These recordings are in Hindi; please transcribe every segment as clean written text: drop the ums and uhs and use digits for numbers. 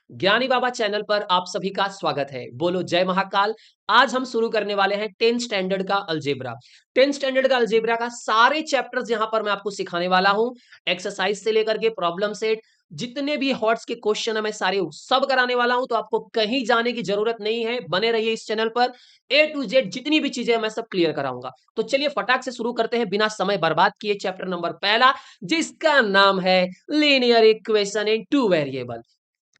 ज्ञानी बाबा चैनल पर आप सभी का स्वागत है। बोलो जय महाकाल। आज हम शुरू करने वाले हैं 10th स्टैंडर्ड का अलजेब्रा। 10th स्टैंडर्ड का अलजेब्रा का सारे चैप्टर्स यहां पर मैं आपको सिखाने वाला हूं। एक्सरसाइज से लेकर के प्रॉब्लम सेट, जितने भी हॉट्स के क्वेश्चन है मैं सारे सब कराने वाला हूं। तो आपको कहीं जाने की जरूरत नहीं है, बने रहिए इस चैनल पर। ए टू जेड जितनी भी चीजें मैं सब क्लियर कराऊंगा। तो चलिए फटाक से शुरू करते हैं बिना समय बर्बाद किए। चैप्टर नंबर पहला, जिसका नाम है linear equation in two variable.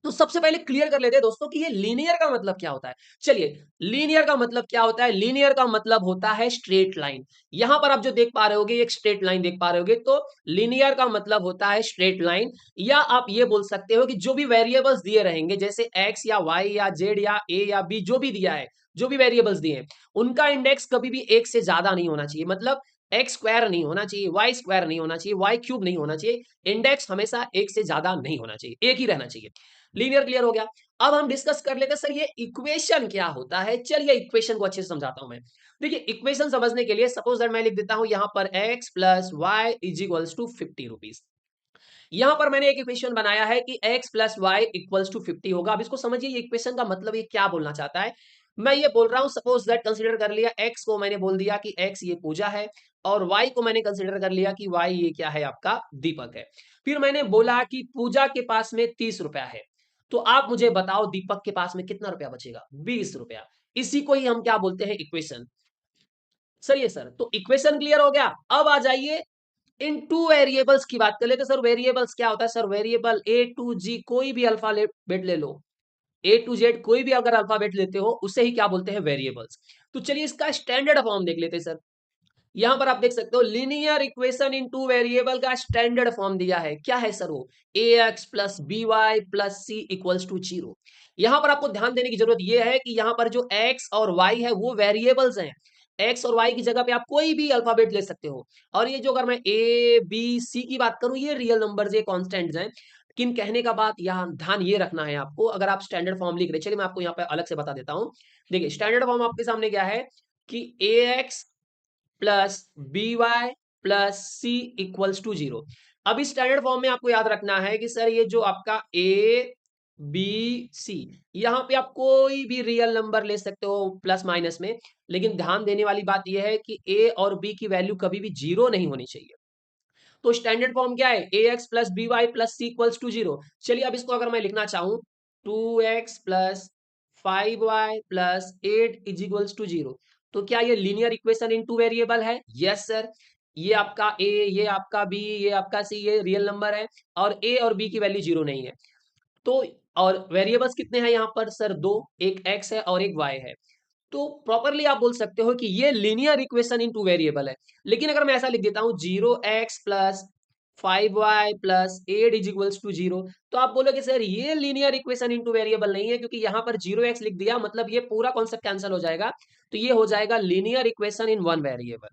तो सबसे पहले क्लियर कर लेते हैं दोस्तों कि ये लीनियर का मतलब क्या होता है। चलिए, लीनियर का मतलब क्या होता है। लीनियर का मतलब होता है स्ट्रेट लाइन। यहां पर आप जो देख पा रहे होगे, एक स्ट्रेट लाइन देख पा रहे होगे। तो लीनियर का मतलब होता है स्ट्रेट लाइन। या आप ये बोल सकते हो कि जो भी वेरिएबल्स दिए रहेंगे, जैसे एक्स या वाई या जेड या ए या बी, जो भी दिया है, जो भी वेरिएबल्स दिए हैं, उनका इंडेक्स कभी भी एक से ज्यादा नहीं होना चाहिए। मतलब एक्स स्क्वायर नहीं होना चाहिए, वाई स्क्वायर नहीं होना चाहिए, वाई क्यूब नहीं होना चाहिए। इंडेक्स हमेशा एक से ज्यादा नहीं होना चाहिए, एक ही रहना चाहिए। लीनियर क्लियर हो गया। अब हम डिस्कस कर लेते हैं सर ये इक्वेशन क्या होता है। चलिए इक्वेशन को अच्छे से समझाता हूं मैं। देखिए, इक्वेशन समझने के लिए सपोज दैट मैं लिख देता हूं यहां पर x plus Y is equals to 50 rupees. यहां पर मैंने एक इक्वेशन बनाया है कि x plus Y equals to 50 होगा। अब इसको समझिए, ये इक्वेशन का मतलब ये क्या बोलना चाहता है। मैं ये बोल रहा हूं, सपोज दैट कंसीडर कर लिया x को, मैंने बोल दिया कि x ये पूजा है, और y को मैंने कंसीडर कर लिया कि y ये क्या है, आपका दीपक है। फिर मैंने बोला कि पूजा के पास में 30 रुपया है, तो आप मुझे बताओ दीपक के पास में कितना रुपया बचेगा, 20 रुपया। इसी को ही हम क्या बोलते हैं, इक्वेशन। सही है सर, तो इक्वेशन क्लियर हो गया। अब आ जाइए इन टू वेरिएबल्स की बात कर लेते हैं। सर वेरिएबल्स क्या होता है। सर वेरिएबल ए टू जी, कोई भी अल्फाबेट ले लो, ए टू जेड कोई भी अगर अल्फाबेट लेते हो, उसे ही क्या बोलते हैं, वेरिएबल्स। तो चलिए इसका स्टैंडर्ड फॉर्म देख लेते हैं सर। यहां पर आप देख सकते हो linear equation in two variable का स्टैंडर्ड फॉर्म दिया है। क्या है सर वो, a x plus b y plus c equals to 0। यहां पर आपको ध्यान देने की जरूरत यह है कि यहां पर जो एक्स और वाई है वो वेरिएबल्स हैं। एक्स और वाई की जगह पे आप कोई भी अल्फाबेट ले सकते हो। और ये जो, अगर मैं ए बी सी की बात करूं, ये रियल नंबर्स, ये कॉन्स्टेंट्स हैं। किन कहने का बात, यहाँ ध्यान ये रखना है आपको, अगर आप स्टैंडर्ड फॉर्म लिख रहे, चलिए मैं आपको यहाँ पे अलग से बता देता हूँ। देखिए स्टैंडर्ड फॉर्म आपके सामने क्या है कि a x plus b y plus c equals to 0। अब इस स्टैंडर्ड फॉर्म में आपको याद रखना है कि सर ये जो आपका ए बी सी, यहां पे आप कोई भी रियल नंबर ले सकते हो प्लस माइनस में। लेकिन ध्यान देने वाली बात यह है कि ए और बी की वैल्यू कभी भी 0 नहीं होनी चाहिए। तो स्टैंडर्ड फॉर्म क्या है, a x plus b y plus c equals to 0। चलिए अब इसको अगर मैं लिखना चाहूं, 2x plus 5y plus 8 is equals to 0, तो क्या ये linear equation in two variable है। Yes sir. ये आपका a, ये आपका b, ये आपका c, ये रियल नंबर है, और a और b की वैल्यू 0 नहीं है। तो और वेरिएबल्स कितने हैं यहाँ पर सर, दो, एक x है और एक y है। तो प्रॉपरली आप बोल सकते हो कि ये linear equation in two variable है। लेकिन अगर मैं ऐसा लिख देता हूं 0x plus 5y plus 8 is equals to 0, तो आप बोलोगे सर ये linear equation in two variable नहीं है, क्योंकि यहां पर 0x लिख दिया, मतलब ये पूरा कॉन्सेप्ट कैंसिल हो जाएगा। तो ये हो जाएगा linear equation in one variable,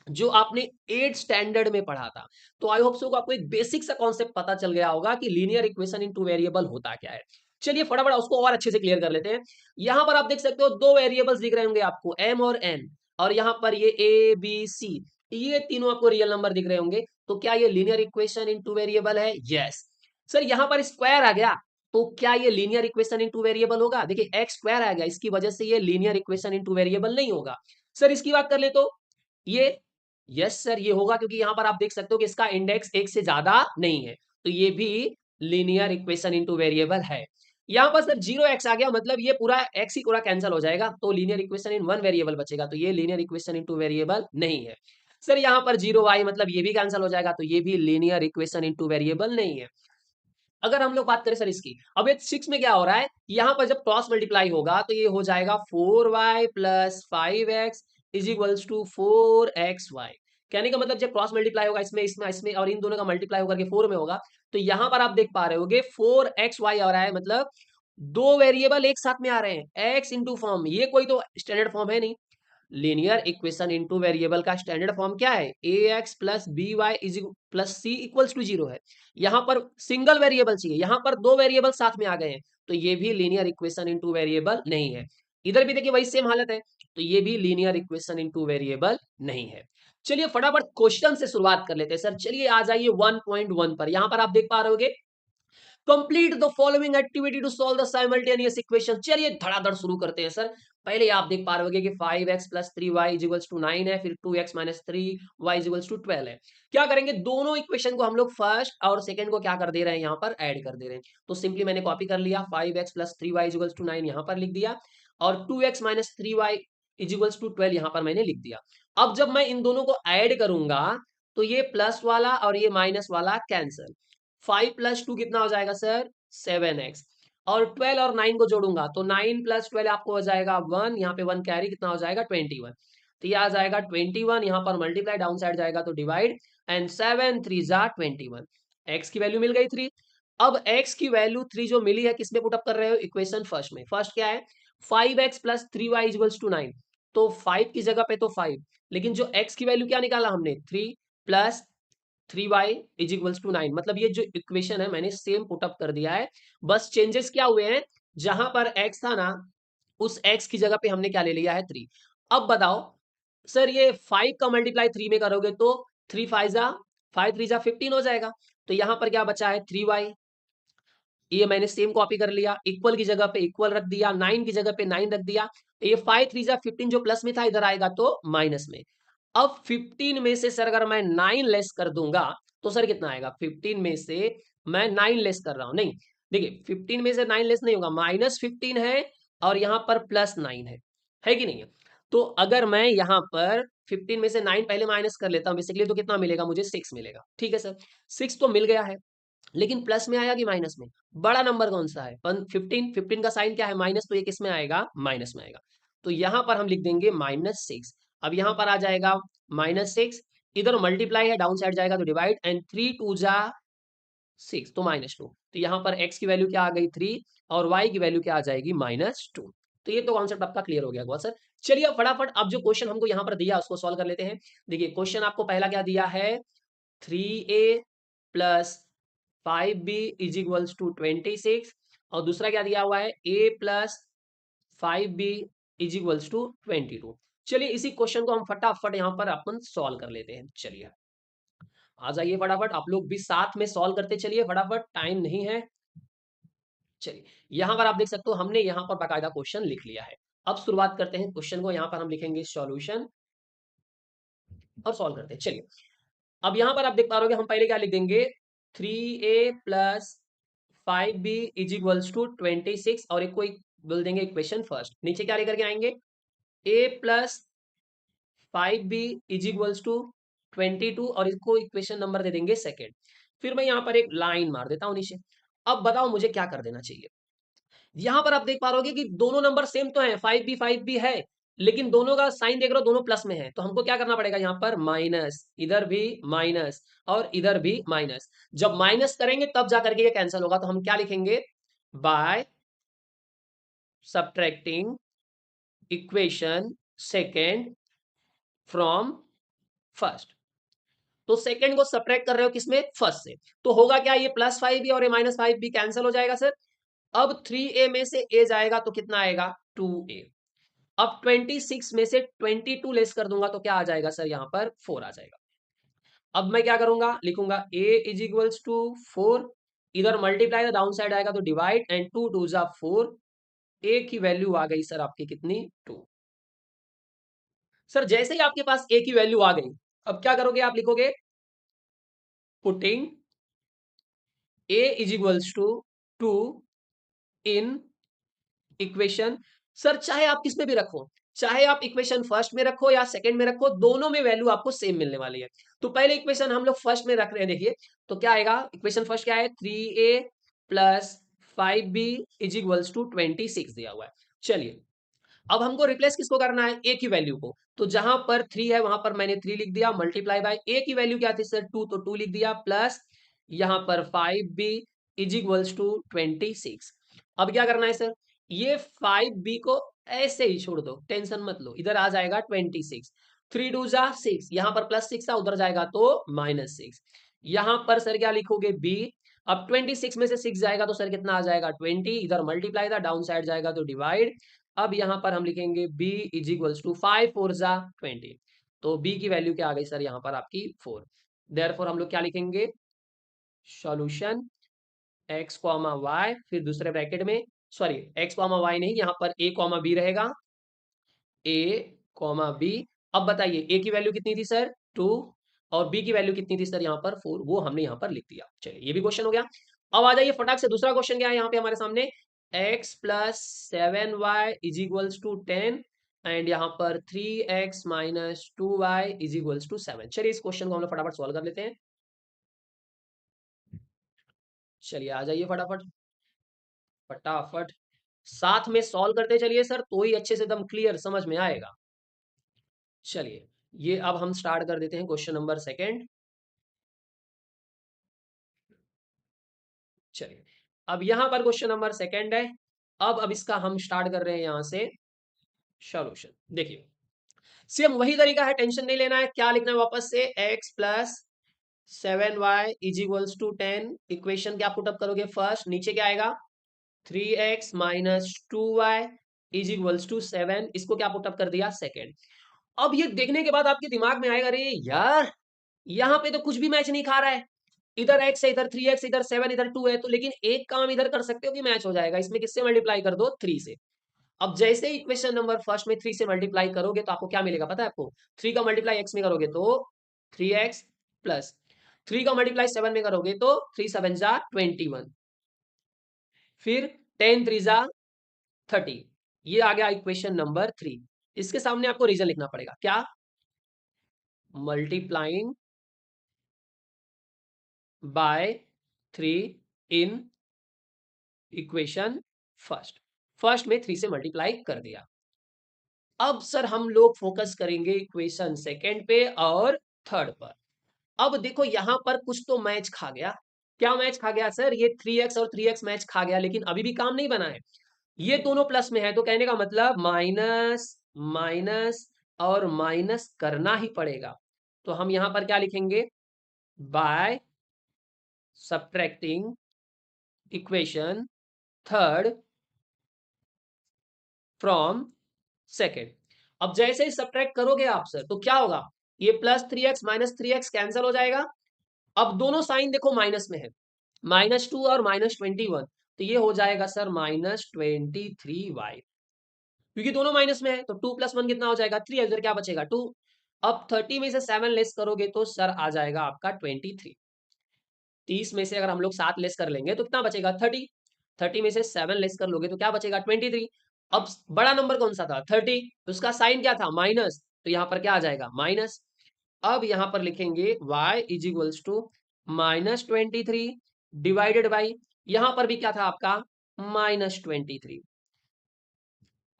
जो आपने 8 स्टैंडर्ड में पढ़ा था। तो आई होप सो आपको एक बेसिक सा कॉन्सेप्ट पता चल गया होगा कि linear equation in two variable होता क्या है। चलिए फटाफट उसको और अच्छे से क्लियर कर लेते हैं। यहां पर आप देख सकते हो दो वेरिएबल्स दिख रहे होंगे आपको, m और n, और यहां पर ये a b c, ये तीनों आपको रियल नंबर दिख रहे होंगे। तो क्या ये linear equation in two variable है। Yes sir. यहां पर स्क्वायर आ गया, तो क्या ये linear equation in two variable होगा। देखिए एक्स स्क्वायर आ गया, इसकी वजह से ये linear equation in two variable नहीं होगा। सर इसकी बात कर ले तो ये, यस सर ये होगा, क्योंकि यहां पर आप देख सकते हो कि इसका इंडेक्स एक से ज्यादा नहीं है। तो ये भी लीनियर इक्वेशन इनटू वेरिएबल है। यहां पर सर 0x आ गया, मतलब ये पूरा x ही पूरा कैंसिल हो जाएगा, तो linear equation in one variable बचेगा। तो ये लीनियर इक्वेशन इनटू वेरिएबल नहीं है। सर यहां पर 0y, मतलब ये भी कैंसिल हो जाएगा, तो ये भी लीनियर इक्वेशन इनटू वेरिएबल नहीं है। अगर हम लोग बात करें सर इसकी, अब ये 6 में क्या हो रहा है, यहाँ पर जब क्रॉस मल्टीप्लाई होगा तो ये हो जाएगा 4y plus 5x is equals to 4xy। कहने का मतलब जब क्रॉस मल्टीप्लाई होगा इसमें इसमें इसमें और इन दोनों का मल्टीप्लाई होकर के 4 में होगा, तो यहाँ पर आप देख पा रहे होगे 4xy आ रहा है, मतलब दो वेरिएबल एक साथ में आ रहे हैं, x इंटू फॉर्म। ये कोई तो स्टैंडर्ड फॉर्म है नहीं। लीनियर इक्वेशन इनटू वेरिएबल का स्टैंडर्ड फॉर्म क्या है, a x plus b y is plus c equals to 0 है। यहां पर सिंगल वेरिएबल चाहिए, यहां पर दो वेरिएबल साथ में आ गए हैं, तो ये भी लीनियर इक्वेशन इनटू वेरिएबल नहीं है। इधर भी देखिए वही सेम हालत है, तो ये भी लीनियर इक्वेशन इनटू वेरिएबल नहीं है। चलिए फटाफट क्वेश्चन से शुरुआत कर लेते हैं सर। चलिए आ जाइए 1.1 पर। यहां पर आप देख पा रहे होगे complete the following activity to solve the simultaneous equation. चलिए धड़ाधड़ शुरू करते हैं सर। पहले आप देख पा रहे होगे कि 5x plus 3y is equals to 9 है, फिर 2x minus 3y is equals to 12 है। क्या करेंगे, दोनों इक्वेशन को हम लोग फर्स्ट और सेकंड को क्या कर दे रहे हैं, यहाँ पर ऐड कर दे रहे हैं। तो सिंपली मैंने कॉपी कर लिया, 5x plus 3y is equals to 9 यहाँ पर लिख दिया, और 2x minus 3y is equals to 12 यहाँ पर मैंने लिख दिया। अब जब मैं इन दोनों को ऐड करूंगा तो ये प्लस वाला और ये माइनस वाला कैंसल। 5 प्लस 2 कितना हो जाएगा सर, 7x, और 12 और 9 को जोड़ूंगा तो 9 प्लस 12 आपको हो जाएगा 1, यहाँ पे 1 कैरी, कितना हो जाएगा 21। तो ये आ जाएगा 21, यहाँ पर मल्टीप्लाई, डाउन साइड जाएगा तो डिवाइड, एंड 7 3 जा 21। x की वैल्यू मिल गई 3। अब x की वैल्यू 3 जो मिली है किसमें पुट अप कर रहे हो, इक्वेशन फर्स्ट में। फर्स्ट क्या है, 5x plus 3y equals to 9, तो 5 की जगह पे तो 5, लेकिन जो x की वैल्यू क्या निकाला हमने, 3 plus 3y is equals to 9, मतलब ये जो इक्वेशन है मैंने सेम पुट अप कर दिया है। बस चेंजेस क्या हुए हैं, जहां पर x था ना, उस x की जगह पे हमने क्या ले लिया है, 3। अब बताओ सर, ये 5 का मल्टीप्लाई 3 में करोगे तो 3 5 जा 5 3 जा 15 हो जाएगा। तो यहां पर क्या बचा है, 3y। ये मैंने सेम कॉपी कर लिया, इक्वल की जगह पे इक्वल रख दिया, 9 की जगह पे 9 रख दिया। ये 5 3 जा 15 जो प्लस में था इधर आएगा तो माइनस में। अब 15 में से सर अगर मैं 9 लेस कर दूंगा तो सर कितना आएगा, 15 में से मैं 9 लेस कर रहा हूं, नहीं देखिए 15 में से 9 लेस नहीं होगा, -15 है और यहाँ पर +9 है कि नहीं है। तो अगर मैं यहाँ पर 15 में से 9 पहले माइनस कर लेता हूँ बेसिकली, तो कितना मिलेगा मुझे, 6 मिलेगा। ठीक है सर, 6 तो मिल गया है, लेकिन प्लस में आया कि माइनस में, बड़ा नंबर कौन सा है, 15, 15 का साइन क्या है, माइनस, तो ये किस में आएगा, माइनस में आएगा। तो यहां पर हम लिख देंगे -6। अब यहां पर आ जाएगा -6, इधर मल्टीप्लाई है, डाउन साइड जाएगा तो डिवाइड, एंड 3 2 जा 6 तो -2। तो यहां पर x की वैल्यू क्या आ गई, 3, और y की वैल्यू क्या आ जाएगी, -2। तो ये तो कॉन्सेप्ट आपका क्लियर हो गया होगा सर। चलिए अब फटाफट अब जो क्वेश्चन हमको यहाँ पर दिया उसको सॉल्व कर लेते हैं। देखिए क्वेश्चन आपको पहला क्या दिया है, 3a plus 5b is equals to 26, और दूसरा क्या दिया हुआ है, a plus 5b is equals to 22। चलिए इसी क्वेश्चन को हम फटाफट यहाँ पर अपन सॉल्व कर लेते हैं। चलिए आ जाइए फटाफट, आप लोग भी साथ में सॉल्व करते चलिए फटाफट, टाइम नहीं है। चलिए यहाँ पर आप देख सकते हो हमने यहाँ पर बाकायदा क्वेश्चन लिख लिया है। अब शुरुआत करते हैं क्वेश्चन को, यहाँ पर हम लिखेंगे सॉल्यूशन और सॉल्व करते हैं। चलिए अब यहाँ पर आप देख पा रहे हो हम पहले क्या लिख देंगे, 3a plus 5b is equals to 26, और एक को बोल देंगे इक्वेशन फर्स्ट। नीचे क्या लेकर के आएंगे, a plus 5b is equals to 22, और इसको इक्वेशन नंबर दे देंगे सेकेंड। फिर मैं यहाँ पर एक लाइन मार देता हूँ नीचे। अब बताओ मुझे क्या कर देना चाहिए। यहाँ पर आप देख पा रहे हो कि दोनों नंबर सेम तो है, 5b है, लेकिन दोनों का साइन देख रहे हो दोनों प्लस में है, तो हमको क्या करना पड़ेगा, यहाँ पर माइनस, इधर भी माइनस और इधर भी माइनस। जब माइनस करेंगे तब जा करके ये कैंसिल होगा, तो हम क्या लिखेंगे, by subtracting equation second from first. तो सेकेंड को सब्ट्रैक्ट कर रहे हो किसमें, फर्स्ट से, तो होगा क्या, ये +5b और ये -5b कैंसिल हो जाएगा सर। अब 3a में से a जाएगा तो कितना आएगा, 2a। अब 26 में से 22 लेस कर दूंगा तो क्या आ जाएगा सर, यहाँ पर 4 आ जाएगा। अब मैं क्या करूंगा, लिखूंगा a इज इक्वल्स टू 4, इधर मल्टीप्लाई डाउन साइड आएगा तो डिवाइड, एंड 2 2 जा 4, a की वैल्यू आ गई सर आपकी कितनी, 2। सर जैसे ही आपके पास a की वैल्यू आ गई, अब क्या करोगे, आप लिखोगे putting a is equals to 2 in equation. Sir चाहे आप किस में भी रखो, चाहे आप इक्वेशन फर्स्ट में रखो या सेकंड में रखो, दोनों में वैल्यू आपको सेम मिलने वाली है। तो पहले इक्वेशन हम लोग फर्स्ट में रख रहे हैं, देखिए तो क्या आएगा, इक्वेशन फर्स्ट क्या है, 3a plus 5b is equals to 26 दिया हुआ है। चलिए अब हमको रिप्लेस किसको करना है, a की वैल्यू को, तो जहां पर 3 है वहां पर मैंने 3 लिख दिया, मल्टीप्लाई बाय a की वैल्यू क्या थी सर, 2, तो 2 लिख दिया, प्लस यहां पर 5b इज इक्वल्स टू 26। अब क्या करना है सर, ये 5b को ऐसे ही छोड़ दो, टेंशन मत लो, इधर आ जाएगा 26, 3 2 जा 6, यहां पर +6 था, उधर जाएगा तो -6। यहां पर सर क्या लिखोगे, b। अब 26 में से 6 जाएगा तो सर कितना आ जाएगा, 20, इधर मल्टीप्लाई था, डाउन साइड जाएगा तो डिवाइड। अब यहां पर हम लिखेंगे b इज इक्वल्स टू 5 4 जा 20, तो b की वैल्यू क्या आ गई सर, यहां पर आपकी 4। देयरफॉर हम लोग क्या लिखेंगे, सॉल्यूशन एक्स कॉमा वाई, फिर दूसरे ब्रैकेट में, सॉरी एक्स कॉमा वाई नहीं, यहाँ पर ए कॉमा बी रहेगा, ए कॉमा बी। अब बताइए ए की वैल्यू कितनी थी सर, 2, और बी की वैल्यू कितनी थी सर यहाँ पर 4, वो हमने यहाँ पर लिख दिया। चलिए ये भी क्वेश्चन हो गया। अब आ जाइए फटाक से, दूसरा क्वेश्चन क्या है यहाँ पे हमारे सामने, x plus 7y is equals to 10 and यहाँ पर 3x minus 2y is equals to 7। चलिए इस क्वेश्चन को हम लोग फटाफट सॉल्व कर लेते हैं। चलिए आ जाइए फटाफट फटाफट, साथ में सॉल्व करते चलिए सर, तो ही अच्छे से एकदम क्लियर समझ में आएगा। चलिए ये अब हम स्टार्ट कर देते हैं क्वेश्चन नंबर सेकंड। चलिए अब यहाँ पर क्वेश्चन नंबर सेकंड है। अब इसका हम स्टार्ट कर रहे हैं यहाँ से सॉल्यूशन। देखिए सेम वही तरीका है, टेंशन नहीं लेना है। क्या लिखना है वापस से, x plus 7y is equals to 10, equation क्या पुटअप करोगे फर्स्ट, नीचे क्या आएगा 3x minus 2y is equals to 7, इसको क्या पुटअप कर दिया सेकेंड। अब ये देखने के बाद आपके दिमाग में आएगा, अरे यार यहाँ पे तो कुछ भी मैच नहीं खा रहा है, इधर x है, इधर 3x, इधर 7, इधर 2 है, तो लेकिन एक काम इधर कर सकते हो कि मैच हो जाएगा, इसमें किससे मल्टीप्लाई कर दो 3 से। अब जैसे ही इक्वेशन नंबर फर्स्ट में 3 से मल्टीप्लाई करोगे तो आपको क्या मिलेगा पता है आपको, 3 का मल्टीप्लाई x में करोगे तो 3x प्लस 3 का मल्टीप्लाई 7 में करोगे तो 3 7 जा 21, फिर 10 3 जा 30। ये आ गया इक्वेशन नंबर 3। इसके सामने आपको रीजन लिखना पड़ेगा, क्या, multiplying by 3 in equation first, first में 3 से मल्टीप्लाई कर दिया। अब सर हम लोग फोकस करेंगे इक्वेशन सेकेंड पे और थर्ड पर। अब देखो यहां पर कुछ तो मैच खा गया। क्या मैच खा गया सर, ये 3x और 3x मैच खा गया, लेकिन अभी भी काम नहीं बना है। ये दोनों प्लस में है तो कहने का मतलब माइनस माइनस और माइनस करना ही पड़ेगा। तो हम यहां पर क्या लिखेंगे, by subtracting equation third from second. अब जैसे ही सब्ट्रैक्ट करोगे आप सर तो क्या होगा, ये plus 3x minus 3x cancel हो जाएगा। अब दोनों साइन देखो माइनस में है, -2 और -21, तो ये हो जाएगा सर -23y, क्योंकि दोनों माइनस में है तो 2 + 1 कितना हो जाएगा 3, इधर क्या बचेगा 2। अब 30 में से 7 लेस करोगे तो सर आ जाएगा आपका 23। 30 में से अगर हम लोग 7 लेस कर लेंगे तो कितना बचेगा 30, 30 में से 7 लेस कर लोगे तो क्या बचेगा 23। अब बड़ा नंबर कौन सा था 30, उसका साइन क्या था माइनस, तो यहाँ पर क्या आ जाएगा माइनस। अब यहाँ पर लिखेंगे y is equals to -23 divided by, यहाँ पर भी क्या था आपका -23।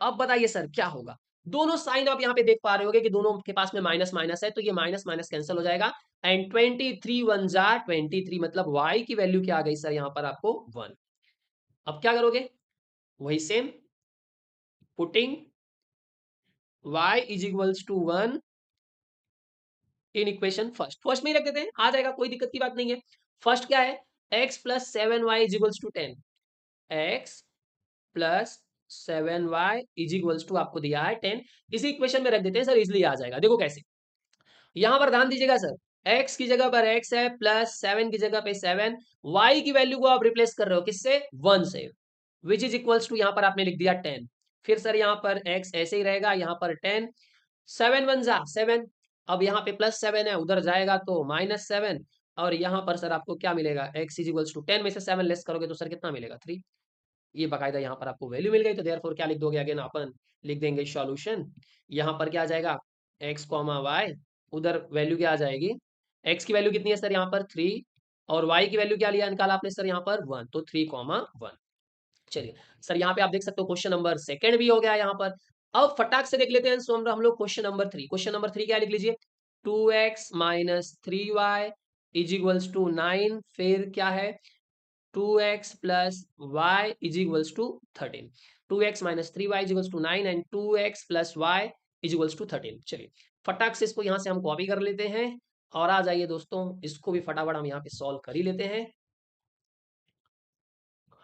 अब बताइए सर क्या होगा, दोनों साइन आप यहाँ पे देख पा रहे होगे कि दोनों के पास में माइनस माइनस है, तो ये माइनस माइनस कैंसिल हो जाएगा एंड 23 1 जा 23, मतलब y की वैल्यू क्या आ गई सर यहाँ पर आपको 1। अब क्या करोगे, वही same, putting y is equals to 1 in equation first, first में ही रख देते हैं, आ जाएगा, कोई दिक्कत की बात नहीं है। फर्स्ट क्या है, x plus 7y is equals to 10, x plus 7y is equals to आपको दिया है 10, इसी इक्वेशन में रख देते हैं सर, इजिली आ जाएगा। देखो कैसे, यहां पर ध्यान दीजिएगा सर, x की जगह पर x है प्लस 7 की जगह पे 7, y की वैल्यू को आप रिप्लेस कर रहे हो किससे 1 से, विच इज इक्वल्स टू यहाँ पर आपने लिख दिया 10। फिर सर यहाँ पर x ऐसे ही रहेगा, यहाँ पर 10, 7 1 जा 7, अब यहाँ पे प्लस 7 है, उधर जाएगा तो -7, और यहाँ पर सर आपको क्या मिलेगा, x इज इक्वल्स टू 10 में से 7 लेस करोगे तो सर कितना मिलेगा 3। ये बकायदा यहाँ पर आपको वैल्यू मिल गई, तो देयरफॉर क्या लिख दोगे, अगेन अपन लिख देंगे सॉल्यूशन। यहाँ पर क्या आ जाएगा x कॉमा वाई, उधर वैल्यू क्या आ जाएगी, x की वैल्यू कितनी है सर यहाँ पर 3, और y की वैल्यू क्या लिया निकाला आपने सर यहाँ पर 1, तो 3 कॉमा 1। चलिए सर यहाँ पे आप देख सकते हो क्वेश्चन नंबर सेकंड भी हो गया यहाँ पर। अब फटाक से देख लेते हैं सो हम लोग क्वेश्चन नंबर 3, क्वेश्चन नंबर 3 क्या लिख लीजिए, 2x minus 3y is equals to 9, फिर क्या है 2x plus y is equals to 13, 2x minus 3y is equals to 9 and 2x plus y is equals to 13। चलिए फटाक से इसको यहाँ से हम कॉपी कर लेते हैं, और आ जाइए दोस्तों इसको भी फटाफट हम यहाँ पे सॉल्व कर ही लेते हैं।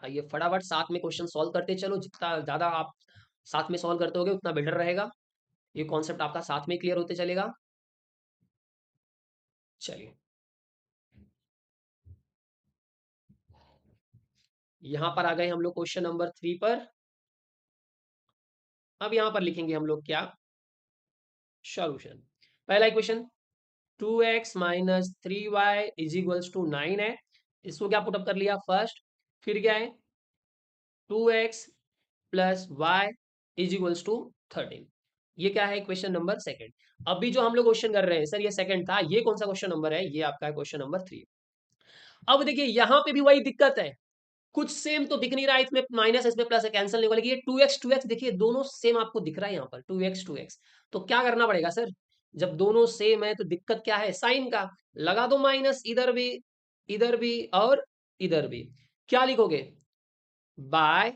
आइए फटाफट साथ में क्वेश्चन सॉल्व करते चलो, जितना ज़्यादा आप साथ में सॉल्व करते होगे उतना बेटर रहेगा, ये कॉन्सेप्ट आपका साथ में क्लियर होते चलेगा। चलिए यहां पर आ गए हम लोग क्वेश्चन नंबर 3 पर। अब यहां पर लिखेंगे हम लोग क्या, सॉल्यूशन। पहला equation 2x minus 3y is equals to 9 है, इसको क्या पुटअप कर लिया फर्स्ट। फिर क्या है 2x plus Y is equals to 13। ये क्या है क्वेश्चन नंबर सेकंड। अभी जो हम लोग क्वेश्चन कर रहे हैं सर ये सेकंड था, ये कौन सा क्वेश्चन नंबर है, ये आपका क्वेश्चन नंबर 3। अब देखिए यहां पे भी वही दिक्कत है, कुछ सेम तो दिख नहीं रहा है, इसमें माइनस इसमें प्लस है, कैंसिल नहीं होगा, लेकिन ये 2x देखिए दोनों सेम आपको दिख रहा है यहाँ पर 2x तो क्या करना पड़ेगा सर, जब दोनों सेम है तो दिक्कत क्या है, साइन का। लगा दो माइनस, इधर भी और इधर भी। क्या लिखोगे, by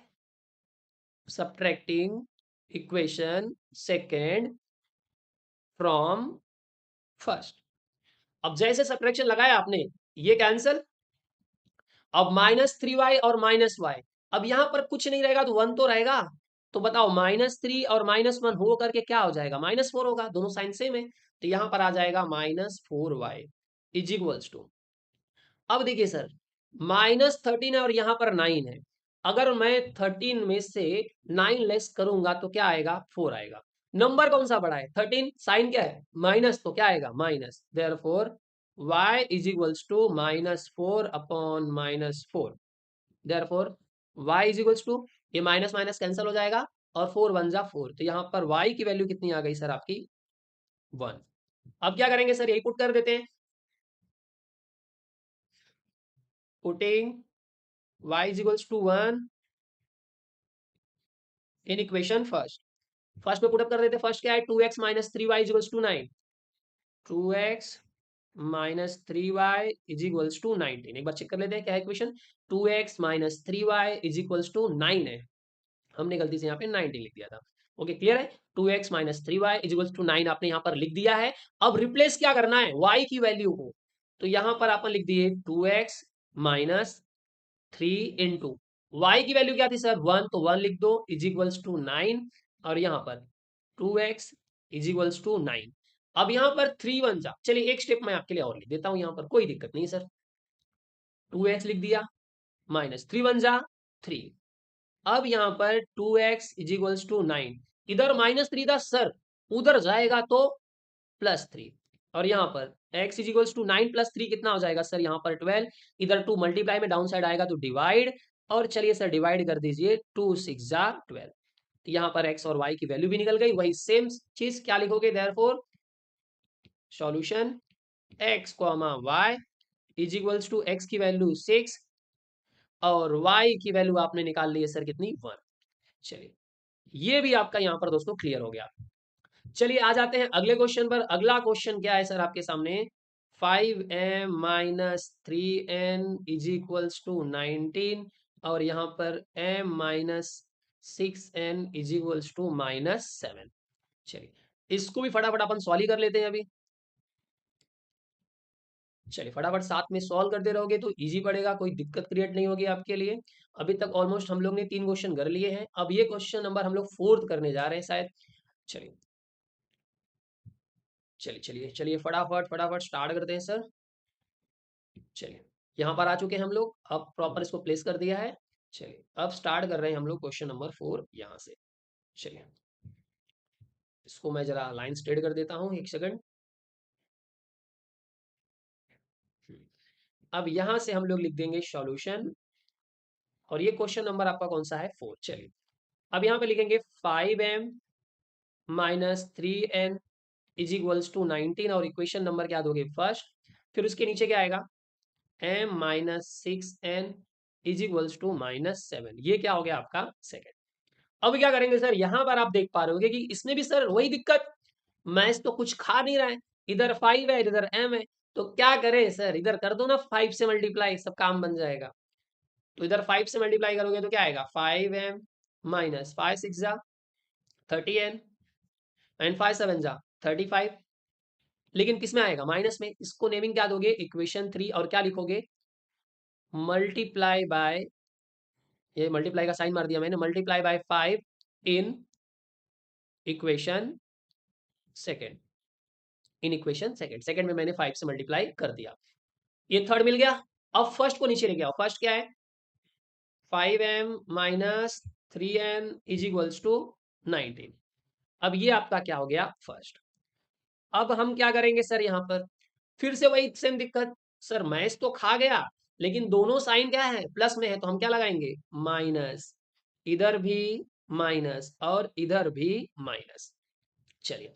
subtracting equation second from first. अब जैसे सब्ट्रैक्शन लगाया आपने, ये कैंसिल। अब -3y और -y, अब यहां पर कुछ नहीं रहेगा तो 1 तो रहेगा। तो बताओ -3 और -1 हो करके क्या हो जाएगा, -4 होगा, दोनों साइन सेम है। तो यहां पर आ जाएगा -4y इज इक्वल्स टू। अब देखिए सर -13 है और यहां पर 9 है, अगर मैं 13 में से 9 लेस करूंगा तो क्या आएगा, 4 आएगा। नंबर कौन सा बड़ा है 13, साइन क्या है माइनस, तो क्या आएगा minus, therefore y is equals to -4 upon -4। Therefore y is equals to, ये माइनस माइनस कैंसिल हो जाएगा और 4 वन जा 4, तो यहाँ पर y की वैल्यू कितनी आ गई सर आपकी 1। अब क्या करेंगे सर, यही पुट कर देते हैं, putting y is equals to 1 in equation first. First में पुटअप कर देते, फर्स्ट क्या है 2x minus 3y is equals to 9। 2x minus 3y is equals to 19। एक बार चेक कर लेते हैं क्या है equation, 2x minus 3y is equals to 9 है, हमने गलती से यहाँ पे 19 लिख दिया था। ओके क्लियर है, 2x minus 3y is equals to 9 आपने यहाँ पर लिख दिया है। अब रिप्लेस क्या करना है y की वैल्यू को, तो यहाँ पर आपने लिख दिए 2x माइनस 3 इंटू वाई की वैल्यू क्या थी सर 1, तो 1 लिख दो इज इक्वल्स टू 9, और यहाँ पर 2x इज इक्वल्स टू 9। अब यहाँ पर 3 वन जा, चलिए एक स्टेप मैं आपके लिए और लिख देता हूँ, यहाँ पर कोई दिक्कत नहीं सर। 2x लिख दिया माइनस 3 वन जा 3। अब यहाँ पर 2x इज इक्वल्स टू 9, इधर -3 था सर, उधर जाएगा तो +3, और यहाँ पर x is equals to 9 plus 3 कितना हो जाएगा सर, यहाँ पर 12, इधर 2 मल्टीप्लाई में डाउन साइड आएगा तो डिवाइड, और चलिए सर डिवाइड कर दीजिए 2 6 जा 12। तो यहाँ पर x और y की वैल्यू भी निकल गई, वही सेम चीज क्या लिखोगे, therefore solution x comma y is equals to x की वैल्यू 6 और y की वैल्यू आपने निकाल ली है सर कितनी 1। चलिए ये भी आपका यहाँ पर दोस्तों क्लियर हो गया। चलिए आ जाते हैं अगले क्वेश्चन पर। अगला क्वेश्चन क्या है सर आपके सामने, 5m minus 3n is equals to 19, और यहाँ पर m minus 6n is equals to -7। चलिए इसको भी फटाफट अपन सॉल्व ही कर लेते हैं अभी। चलिए फटाफट साथ में सॉल्व करते रहोगे तो इजी पड़ेगा, कोई दिक्कत क्रिएट नहीं होगी आपके लिए। अभी तक ऑलमोस्ट हम लोग ने 3 क्वेश्चन कर लिए हैं, अब ये क्वेश्चन नंबर हम लोग 4th करने जा रहे हैं शायद। चलिए चलिए चलिए चलिए फटाफट फटाफट स्टार्ट करते हैं सर। चलिए यहाँ पर आ चुके हैं हम लोग, अब प्रॉपर इसको प्लेस कर दिया है। चलिए अब स्टार्ट कर रहे हैं हम लोग क्वेश्चन नंबर 4 यहाँ से। चलिए इसको मैं जरा लाइन स्ट्रेट कर देता हूँ, एक सेकंड। अब यहाँ से हम लोग लिख देंगे सॉल्यूशन, और ये क्वेश्चन नंबर आपका कौन सा है 4। चलिए अब यहाँ पे लिखेंगे 5m minus 3n is equals to 19, और इक्वेशन नंबर क्या दोगे फर्स्ट, फिर उसके नीचे क्या आएगा m minus 6n is equals to -7, ये क्या हो गया आपका सेकेंड। अब क्या करेंगे सर, यहां पर आप देख पा रहे होगे कि इसमें भी सर वही दिक्कत, मैथ्स तो कुछ खा नहीं रहा है, इधर 5 है इधर m है, तो क्या करें सर, इधर कर दो ना 5 से मल्टीप्लाई, सब काम बन जाएगा। तो इधर 5 से मल्टीप्लाई करोगे तो क्या आएगा 5m माइनस 5 6 जा 30n एंड 5 7 जा 35, लेकिन किस में आएगा माइनस में, इसको नेमिंग क्या दोगे इक्वेशन 3, और क्या लिखोगे मल्टीप्लाई बाय, ये मल्टीप्लाई का साइन मार दिया मैंने, multiply by 5 in equation second, in equation second, second में मैंने 5 से मल्टीप्लाई कर दिया, ये थर्ड मिल गया। अब फर्स्ट को नीचे लेके आओ, फर्स्ट क्या है 5m minus 3n is equals to 19। अब ये आपका क्या हो गया फर्स्ट। अब हम क्या करेंगे सर यहाँ पर फिर से वही सेम दिक्कत। सर मैच तो खा गया लेकिन दोनों साइन क्या है प्लस में है तो हम क्या लगाएंगे माइनस। इधर भी माइनस और इधर भी माइनस। चलिए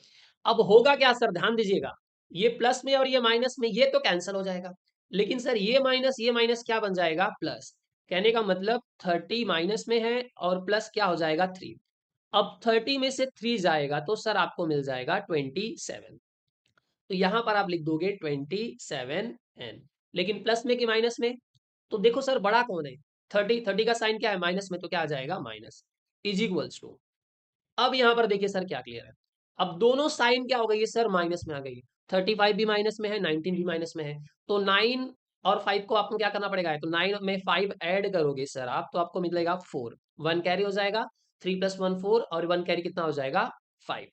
अब होगा क्या सर ध्यान दीजिएगा। ये प्लस में और ये माइनस में ये तो कैंसिल हो जाएगा लेकिन सर ये माइनस क्या बन जाएगा प्लस। कहने का मतलब 30 माइनस में है और प्लस क्या हो जाएगा 3। अब 30 में से 3 जाएगा तो सर आपको मिल जाएगा 27। तो यहां पर आप लिख दोगे 27n। लेकिन प्लस में कि माइनस में तो देखो सर बड़ा कौन है 30 का साइन क्या है माइनस में तो क्या आ जाएगा माइनस इज इक्वल्स टू। अब यहां पर देखिए सर क्या क्लियर है। अब दोनों साइन क्या हो गई है सर माइनस में आ गई है। 35 भी माइनस में है 19 भी माइनस में है। तो 9 और 5 को आपको क्या करना पड़ेगा तो 9 में 5 ऐड करोगे सर आप तो आपको मिलेगा 4। 1 कैरी हो जाएगा 3 + 1 4 और 1 कैरी कितना हो जाएगा 5।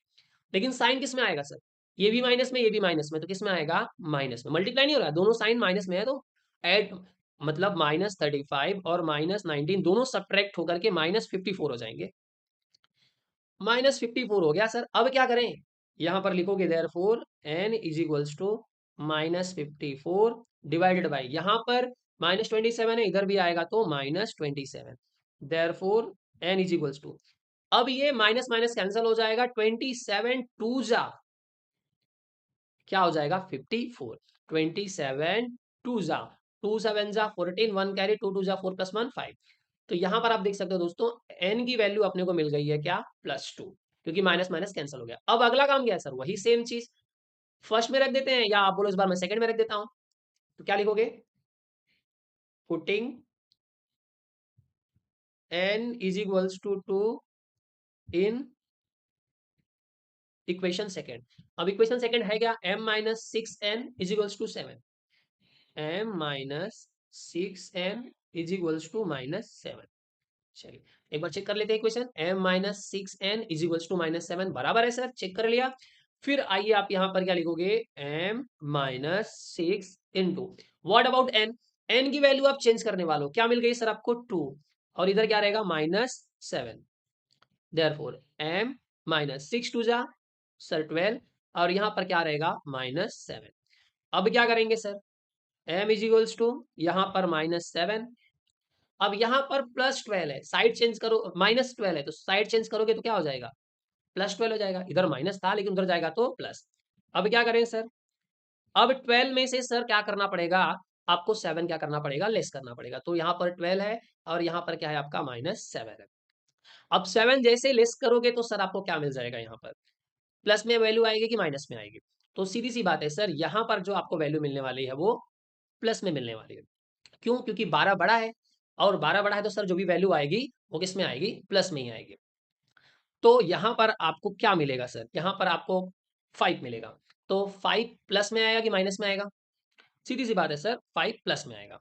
लेकिन साइन किस में आएगा सर ये भी माइनस में ये भी माइनस में तो किस में आएगा माइनस में। मल्टीप्लाई नहीं हो रहा दोनों साइन माइनस में है तो ऐड मतलब -35 और -19 दोनों सब्ट्रैक्ट होकर के -54 हो जाएंगे। -54 हो गया सर। अब क्या करें यहां पर लिखोगे therefore n is equals to -54 divided by यहां पर -27 है इधर भी आएगा तो -27 therefore n is equals to. अब ये माइनस माइनस कैंसिल हो जाएगा 27 टू जा क्या हो जाएगा 54। 27 टू जा 2 7 जा 14 1 कैरी 2 2 जा 4 + 1 5। तो यहां पर आप देख सकते हो दोस्तों n की वैल्यू अपने को मिल गई है क्या +2 क्योंकि माइनस माइनस कैंसिल हो गया। अब अगला काम क्या है सर वही सेम चीज फर्स्ट में रख देते हैं या आप बोलो इस बार मैं सेकंड में रख देता हूं। तो क्या लिखोगे putting n is equals to 2 in equation second. अब इक्वेशन सेकंड है क्या m-6n is equals to 7। m-6n is equals to -7। चलिए एक बार चेक कर लेते हैं equation m-6n is equals to -7 बराबर है सर चेक कर लिया। फिर आइए आप यहां पर क्या लिखोगे m-6 into what about n। n की वैल्यू आप चेंज करने वालों क्या मिल गई सर आपको 2 और इधर क्या रहेगा -7 देयरफॉर m-6 टू जा सर 12 और यहां पर क्या रहेगा -7। अब क्या करेंगे sir m is equals to यहां पर -7। अब यहां पर +12 है साइड चेंज करो -12 है तो साइड चेंज करोगे तो क्या हो जाएगा +12 हो जाएगा। इधर माइनस था लेकिन उधर जाएगा तो प्लस। अब क्या करें सर अब 12 में से सर क्या करना पड़ेगा आपको 7 क्या करना पड़ेगा लेस करना पड़ेगा। तो यहाँ पर 12 है और यहाँ पर क्या है आपका -7 है। अब 7 जैसे लेस करोगे तो सर आपको क्या मिल जाएगा यहाँ पर प्लस में वैल्यू आएगी कि माइनस में आएगी। तो सीधी सी बात है सर यहाँ पर जो आपको वैल्यू मिलने वाली है वो प्लस में मिलने वाली है। क्यों क्योंकि 12 बड़ा है और 12 बड़ा है तो सर जो भी वैल्यू आएगी वो किस में आएगी प्लस में ही आएगी। तो यहाँ पर आपको क्या मिलेगा सर यहाँ पर आपको 5 मिलेगा। तो 5 प्लस में आएगा कि माइनस में आएगा सीधी सी बात है सर 5 प्लस में आएगा।